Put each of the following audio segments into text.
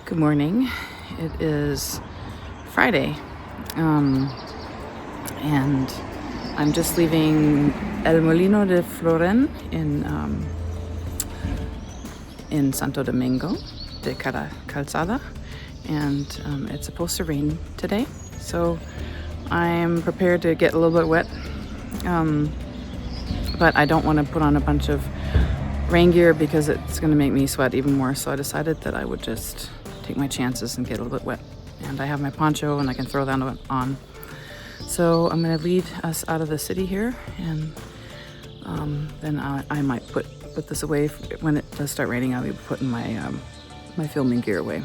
Good morning. It is Friday, and I'm just leaving El Molino de Floren in Santo Domingo de Calzada, and it's supposed to rain today, so I'm prepared to get a little bit wet, but I don't want to put on a bunch of rain gear because it's going to make me sweat even more, so I decided that I would just take my chances and get a little bit wet. And I have my poncho and I can throw that on. So I'm going to lead us out of the city here, and then I might put this away. When it does start raining, I'll be putting my my filming gear away.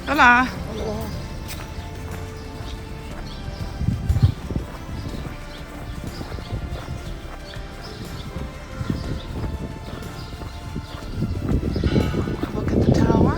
Hola. Look at the tower.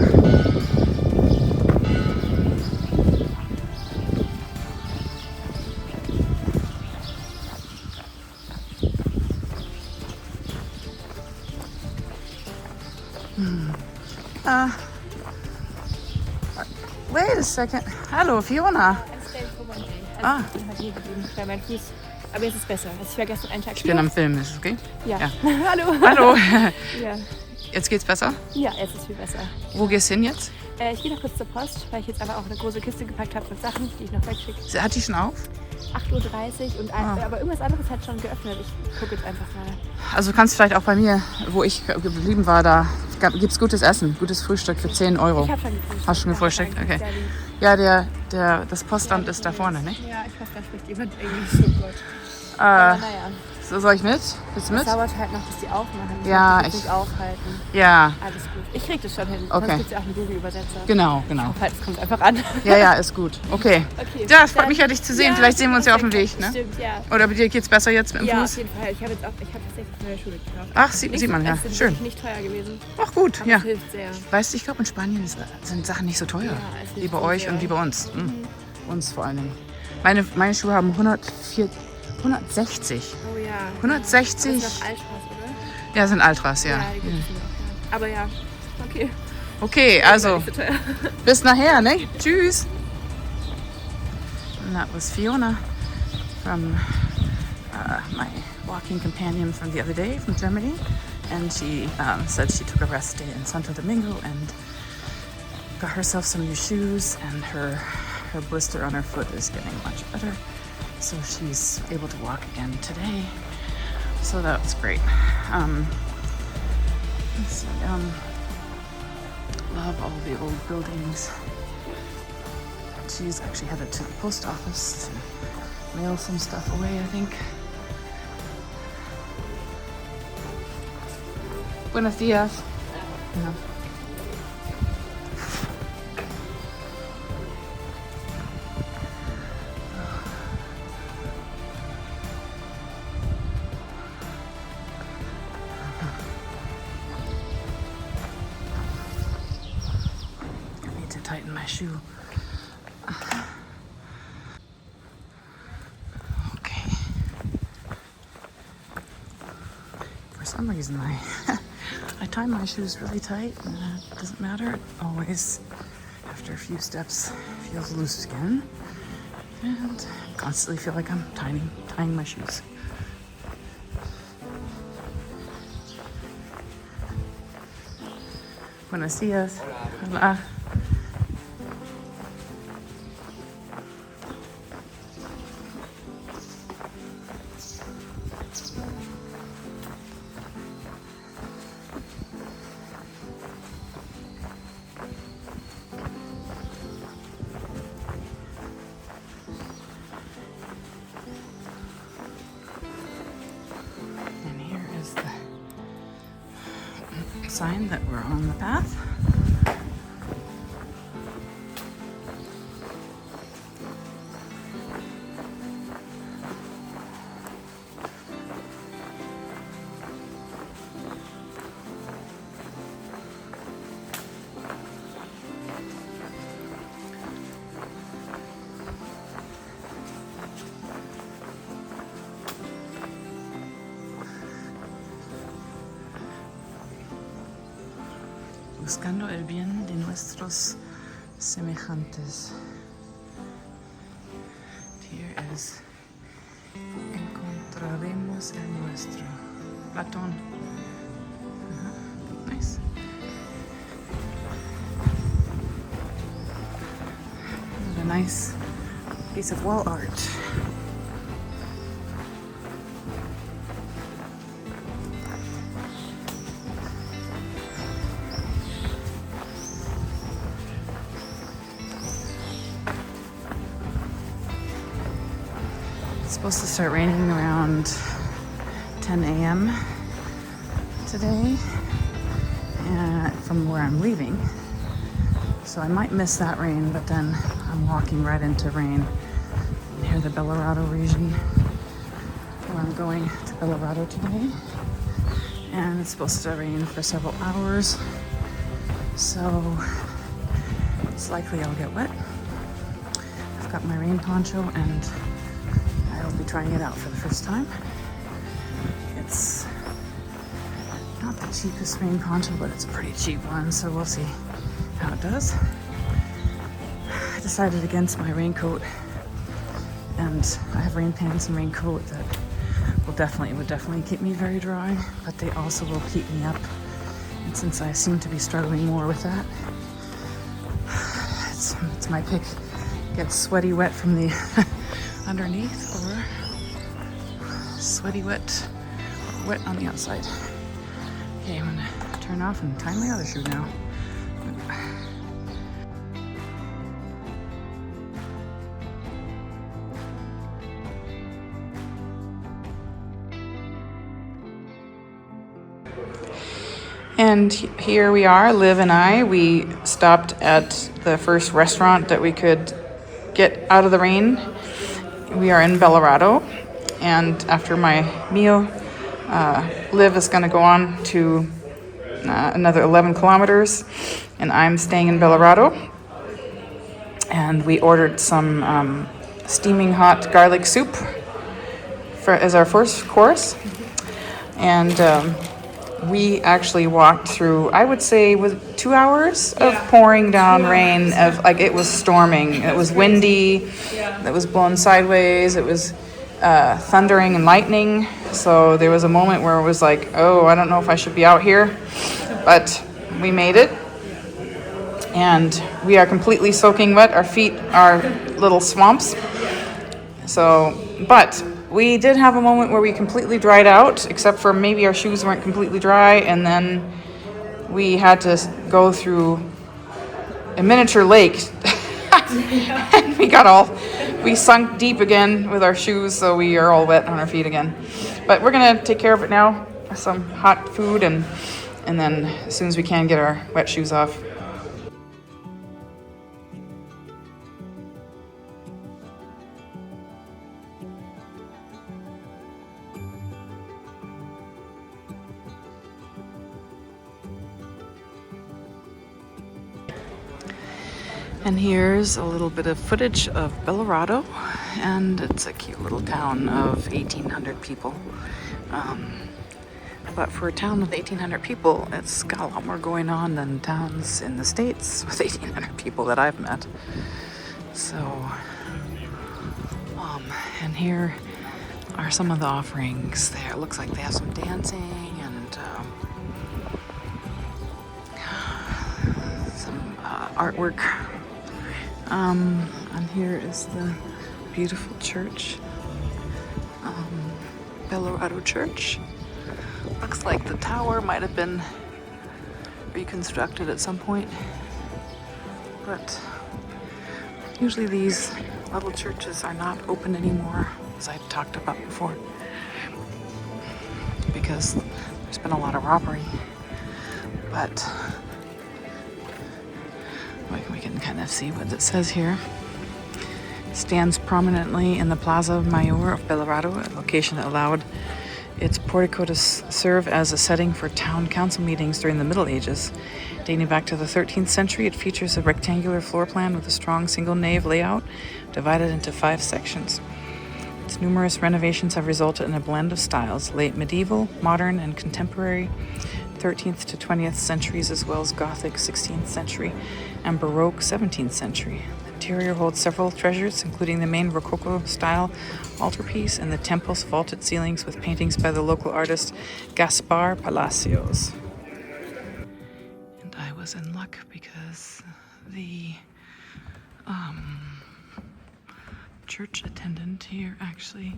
Wait a second. Hallo, Fiona. Ah. Hier geblieben, bei meinem Fuß. Aber jetzt ist besser. Also ich war gestern einen Tag Ich bin am Film, ist es okay? Ja. Ja. Hallo. Hallo. Ja. Jetzt geht's besser? Ja, jetzt ist viel besser. Wo gehst du hin jetzt? Ich gehe noch kurz zur Post, weil ich jetzt aber auch eine große Kiste gepackt habe mit Sachen, die ich noch wegschicke. Hat die schon auf? 8:30 Uhr aber irgendwas anderes hat schon geöffnet. Ich gucke jetzt einfach mal. Also du kannst vielleicht auch bei mir, wo ich geblieben war, da gibt's gutes Essen, gutes Frühstück für 10 Euro. Ich habe schon gefrühstückt. Hast du schon gefrühstückt? Okay. Sehr Ja, das Postamt ist da vorne, ne? Ja, ich hoffe, da spricht jemand Englisch. Oh Gott. Aber naja. So, soll ich mit? Willst du mit? Es dauert halt noch, bis die aufmachen. Ja, ich nicht aufhalten. Ja. Alles gut. Ich krieg das schon hin. Okay. Sonst gibt es ja auch einen Google-Übersetzer. Genau. Ich hoffe halt, es kommt einfach an. Ja, ist gut. Okay. Ja, es freut mich ja, dich zu sehen. Ja, vielleicht sehen wir uns ja auf dem Weg, ne? Stimmt, ja. Oder bei dir geht's besser jetzt mit dem Ja, Fuß? auf jeden Fall. Ich habe tatsächlich neue Schuhe gekauft. Ach, sieht man, ja. Es Schön. sind nicht teuer gewesen. Ach gut, Aber ja. es hilft sehr. Weißt du, ich glaube, in Spanien sind Sachen nicht so teuer. Ja, es hilft wie bei so euch sehr. und wie bei uns. Uns vor allen Dingen. Meine Schuhe haben 160. Oh ja. 160. Das ist noch Altras, oder? Ja, sind Altras, ja. Die gibt es noch, ja. Aber ja, okay. Okay, also Nicht so teuer. bis nachher, ne? Tschüss. And that was Fiona from my walking companion from the other day from Germany. And she said she took a rest day in Santo Domingo and got herself some new shoes, and her blister on her foot is getting much better. So she's able to walk again today. So that was great. Let's see, love all the old buildings. She's actually headed to the post office to mail some stuff away, I think. Buenos días. Yeah. I need to tighten my shoe. Okay. For some reason, I tie my shoes really tight, and it doesn't matter. It always, after a few steps, feels loose again. And constantly feel like I'm tying my shoes. Buenos días. Hola. sign that we're on the path. Buscando el bien de nuestros semejantes. Here is encontraremos el nuestro. Platón. Nice. What a nice piece of wall art. It's supposed to start raining around 10 a.m. today from where I'm leaving. So I might miss that rain, but then I'm walking right into rain near the Belorado region where I'm going to Belorado today. And it's supposed to rain for several hours. So it's likely I'll get wet. I've got my rain poncho and I'll be trying it out for the first time. It's not the cheapest rain poncho, but it's a pretty cheap one, so we'll see how it does. I decided against my raincoat, and I have rain pants and raincoat that would definitely keep me very dry, but they also will keep me up. And since I seem to be struggling more with that, it's my pick. Get sweaty wet from the underneath, or sweaty wet on the outside. Okay, I'm gonna turn off and tie my other shoe now. And here we are, Liv and I. We stopped at the first restaurant that we could get out of the rain. We are in Belorado, and after my meal, Liv is going to go on to another 11 kilometers, and I'm staying in Belorado. And we ordered some steaming hot garlic soup as our first course. And we actually walked through, I would say, with 2 hours of pouring down rain. Of like, it was storming. It was windy. It was blowing sideways. It was thundering and lightning. So there was a moment where it was like, oh, I don't know if I should be out here. But we made it. And we are completely soaking wet. Our feet are little swamps. So, but we did have a moment where we completely dried out, except for maybe our shoes weren't completely dry, and then we had to go through a miniature lake. And we sunk deep again with our shoes, so we are all wet on our feet again. But we're gonna take care of it now with some hot food, and then as soon as we can, get our wet shoes off. And here's a little bit of footage of Belorado, and it's a cute little town of 1,800 people. But for a town with 1,800 people, it's got a lot more going on than towns in the States with 1,800 people that I've met. So, and here are some of the offerings there. It looks like they have some dancing and some artwork. And here is the beautiful church, Belorado Church. Looks like the tower might have been reconstructed at some point, but usually these little churches are not open anymore, as I talked about before, because there's been a lot of robbery. but we can kind of see what it says here. Stands prominently in the Plaza Mayor of Belorado, a location that allowed its portico to serve as a setting for town council meetings during the Middle Ages. Dating back to the 13th century, it features a rectangular floor plan with a strong single nave layout divided into 5 sections. Its numerous renovations have resulted in a blend of styles, late medieval, modern, and contemporary 13th to 20th centuries, as well as Gothic 16th century and Baroque 17th century. The interior holds several treasures, including the main Rococo-style altarpiece and the temple's vaulted ceilings with paintings by the local artist Gaspar Palacios. And I was in luck because the church attendant here actually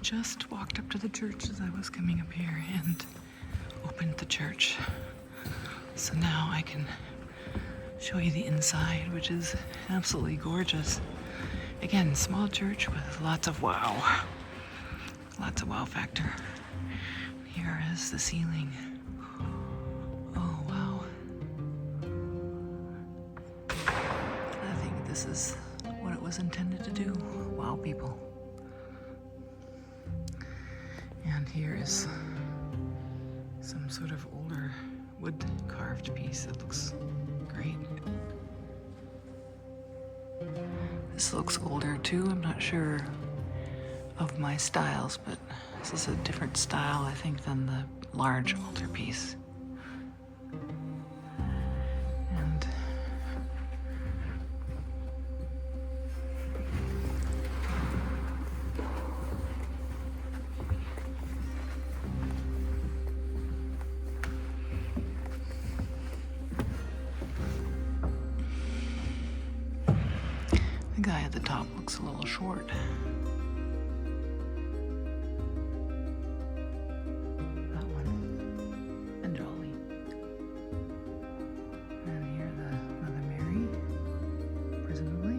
just walked up to the church as I was coming up here and opened the church. So now I can show you the inside, which is absolutely gorgeous. Again, small church with lots of wow factor. Here is the ceiling. Oh wow. I think this is what it was intended to do. Wow, people. And here is some sort of older wood carved piece that looks great. This looks older too. I'm not sure of my styles, but this is a different style, I think, than the large altarpiece. And the guy at the top looks a little short. That one. And Jolly. And here the Mother Mary, presumably.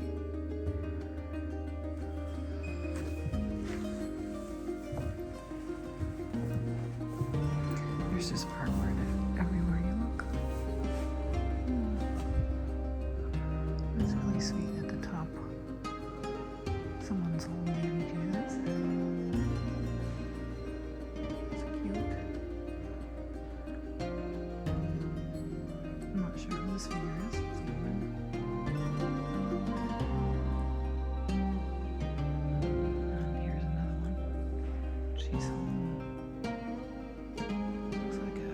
There's this part where everywhere you look. It's really sweet at the top. Someone's old Mary Jesus. It's cute. I'm not sure who this figure is. It's a woman. And here's another one. She's home. Looks like a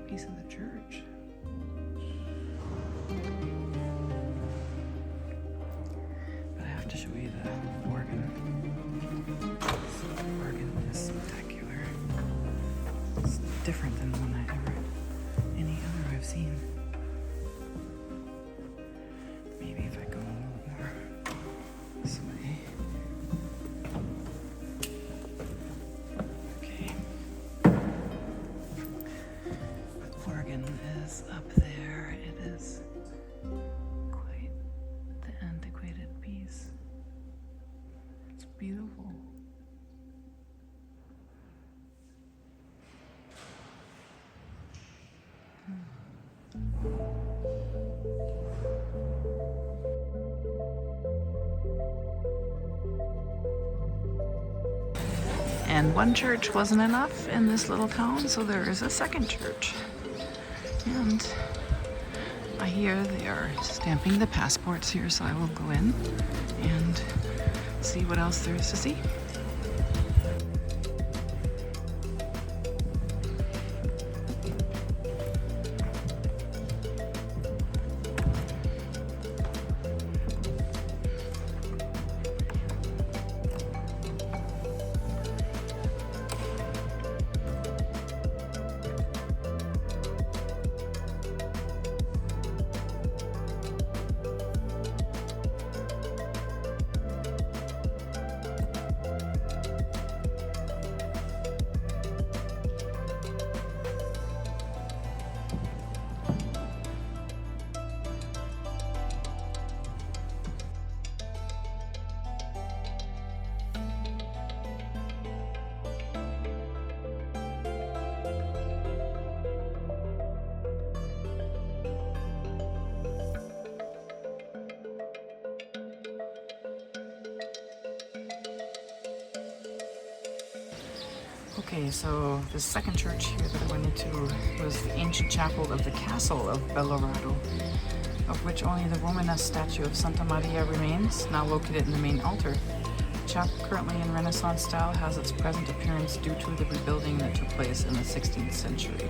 piece of the church. But I have to show you the organ. The organ is spectacular. It's different than the one any other I've seen. Maybe if I go a little more this way. Okay. The organ is up there. It is quite the antiquated piece. It's beautiful. And one church wasn't enough in this little town, so there is a second church. And I hear they are stamping the passports here, so I will go in and see what else there is to see. Okay, so the second church here that I went into was the ancient chapel of the castle of Belorado, of which only the Romanesque statue of Santa Maria remains, now located in the main altar. The chapel, currently in Renaissance style, has its present appearance due to the rebuilding that took place in the 16th century.